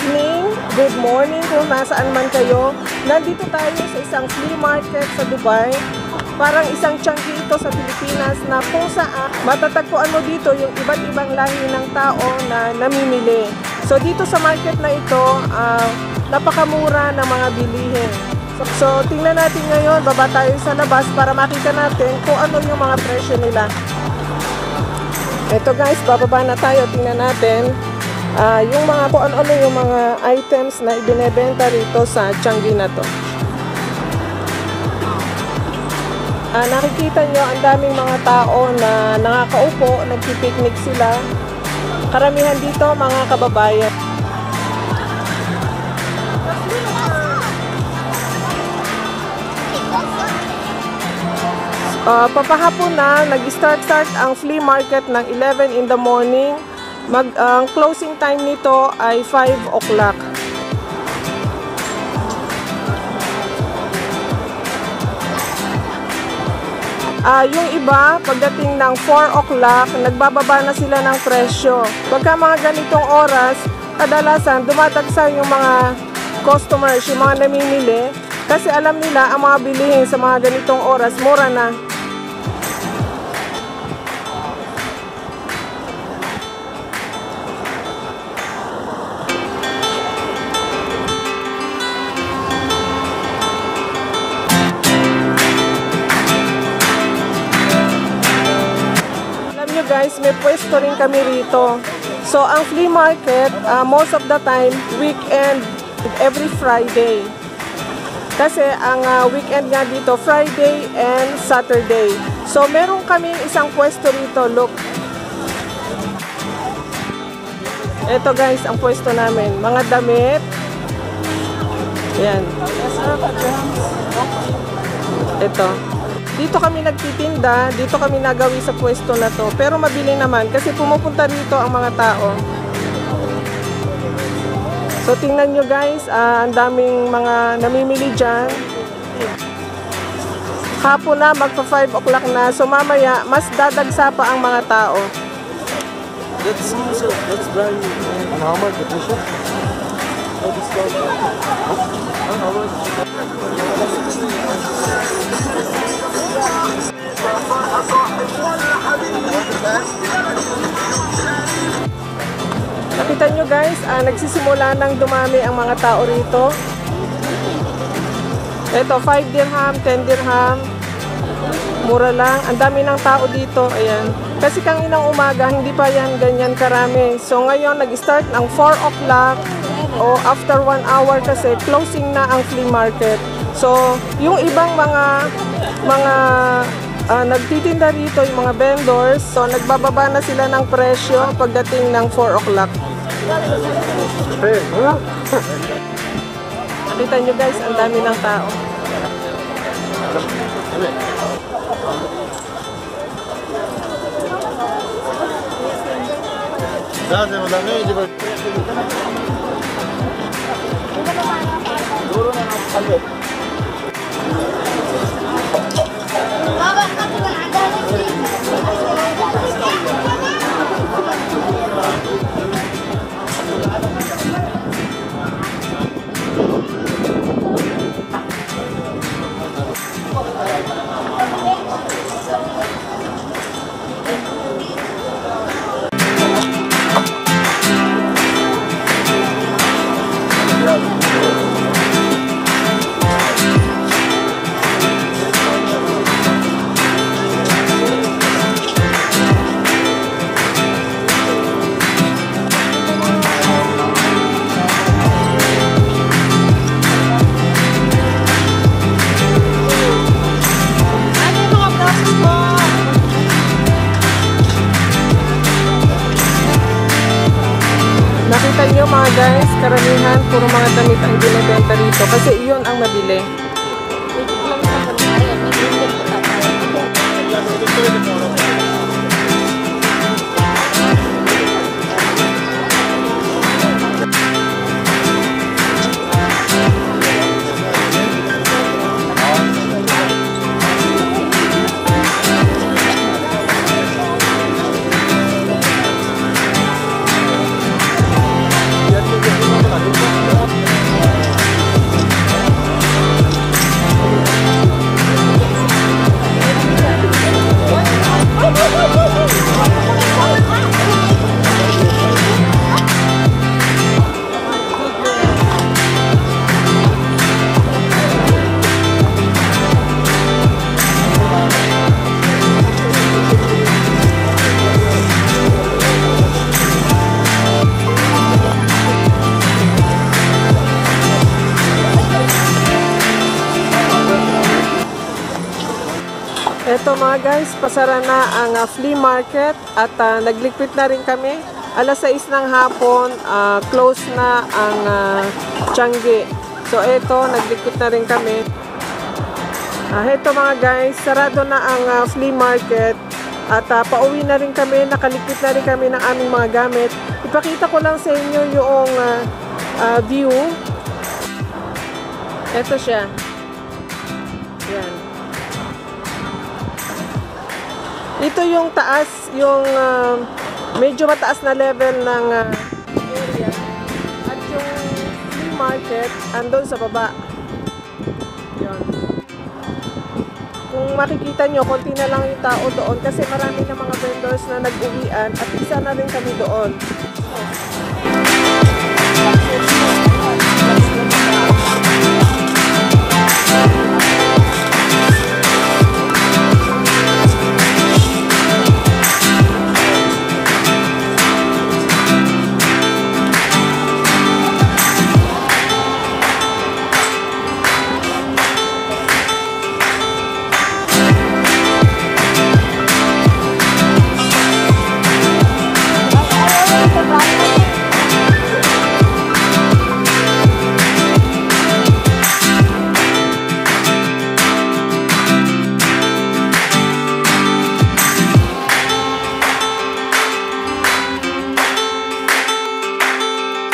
evening, good morning kung nasaan man kayo. Nandito tayo sa isang flea market sa Dubai. Parang isang Changi ito sa Pilipinas na kung saan matatagpuan mo dito yung iba't ibang lahi ng tao na namimili. So dito sa market na ito, napakamura ng mga bilihin. So tingnan natin ngayon, baba tayo sa labas para makita natin kung ano yung mga presyo nila. Ito guys, bababa na tayo, tingnan natin yung mga kung ano yung mga items na ibinebenta rito sa Changi na to. Nakikita nyo ang daming mga tao na nakakaupo, nagpipiknik sila. Karamihan dito mga kababayan. Papahapon na, nag-start ang flea market ng 11 in the morning. Ang closing time nito ay 5 o'clock. Yung iba, pagdating ng 4 o'clock, nagbababa na sila ng presyo. Pagka mga ganitong oras, kadalasan dumadagsa yung mga customers, yung mga namimili, kasi alam nila ang mga bilihin sa mga ganitong oras, mura na. Guys, may pwesto rin kami rito. So, ang flea market, most of the time, weekend, every Friday. Kasi ang weekend nga dito, Friday and Saturday. So, meron kami isang pwesto rito. Look. Ito guys, ang pwesto namin. Mga damit. Yan. Ito. Dito kami nagtitinda, dito kami nagawi sa pwesto na to. Pero mabili naman kasi pumupunta dito ang mga tao. So tingnan nyo guys, ang daming mga namimili dyan. Hapon na, magpa 5 o'clock na. So mamaya, mas dadagsa pa ang mga tao. That's brand new. And how much the t-shirt? Oh, discount. How much? Nakita nyo guys, nagsisimula nang dumami ang mga tao rito. Ito, 5 dirham, 10 dirham. Mura lang. Ang dami ng tao dito. Ayan. Kasi kanginang umaga, hindi pa yan ganyan karami. So ngayon, nag-start ng 4 o'clock o after 1 hour kasi closing na ang flea market. So, yung ibang mga nagtitinda rito, yung mga vendors, so nagbababa na sila ng presyo pagdating ng 4 o'clock. Nakita nyo guys, ang dami ng tao. Nakita nyo mga guys, karamihan puro mga damit ang binibenta rito kasi iyon ang mabili. Eto mga guys, pasara na ang flea market at nagligpit na rin kami. Alas 6 ng hapon, close na ang Changi. So eto, nagligpit na rin kami. Eto mga guys, sarado na ang flea market at pauwi na rin kami, nakaligpit na rin kami ng aming mga gamit. Ipakita ko lang sa inyo yung view. Eto siya. Yan. Ito yung taas, yung medyo mataas na level ng area. At yung flea market, andun sa baba. Yun. Kung makikita nyo, konti na lang yung tao doon kasi marami na mga vendors na nag-uwian at isa na rin kami doon.